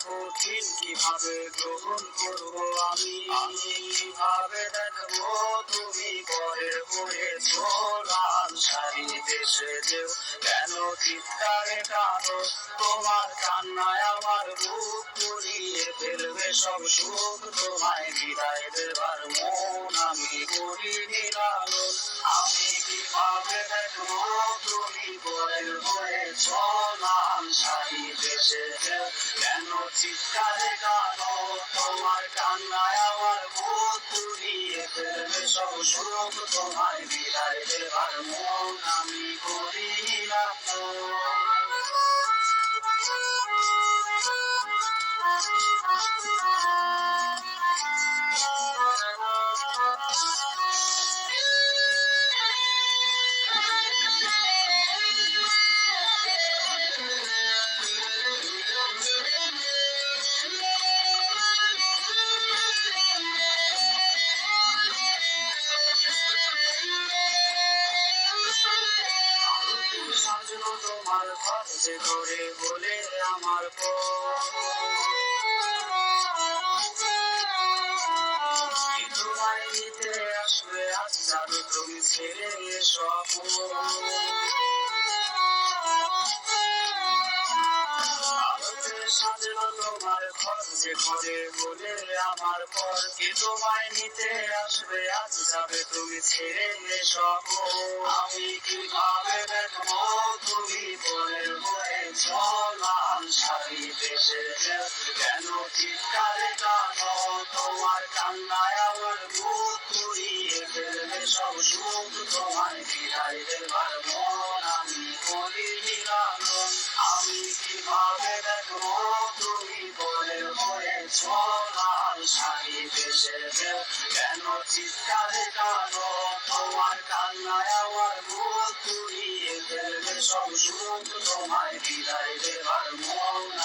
কঠিন কিভাবে গ্রহণ করবো আমি কিভাবে দেখবো তুমি পরে পড়েছো লাল শাড়ি দেশে যেও কেন চিৎকারে কাঁদো তোমার কান্নায় আমার বুক পুড়িয়ে ফেলবে সব সুখ তোমায় বিদায় দেবার মন আমি করিনি লালন আমি কিভাবে দেখবো তুমি পরে পড়েছো লাল শাড়ি দেশে যেও কেন চিৎকারে কাঁদো তোমার কান্নায় আমার বুক পুড়িয়ে ফেলবে সব সুখ তোমায় বিদায় দেবার মন আমি করিনি লালন সাজানো তোমার ঘর যে করে বলে আমার তোমায় নিতে আসবে আজ যাবে তুমি ছেড়ে সব সাজানো তোমার ঘর যে করে বলে আমার পর কি তোমায় নিতে আসবে আজ যাবে তুমি ছেড়ে সব আমি কিভাবে দেখবো তুমি পরে হয়েছ লাল শাড়ি দেশে কেন চিৎকারে কাঁদো তোমার কান্নায় আমার বুক পুড়িয়ে ফেলবে সব সুখ তোমার বিদায় দেবার মন আমি করিনি লালন আমি কিভাবে দেখবো তুমি পরে হয়েছ লাল শাড়ি দেশে কেন চিৎকারে কাঁদো তোমার কান্নায় আমার বুক পুড়িয়ে ফেলবে সব সুখ তোমায় বিদায় দেবার মন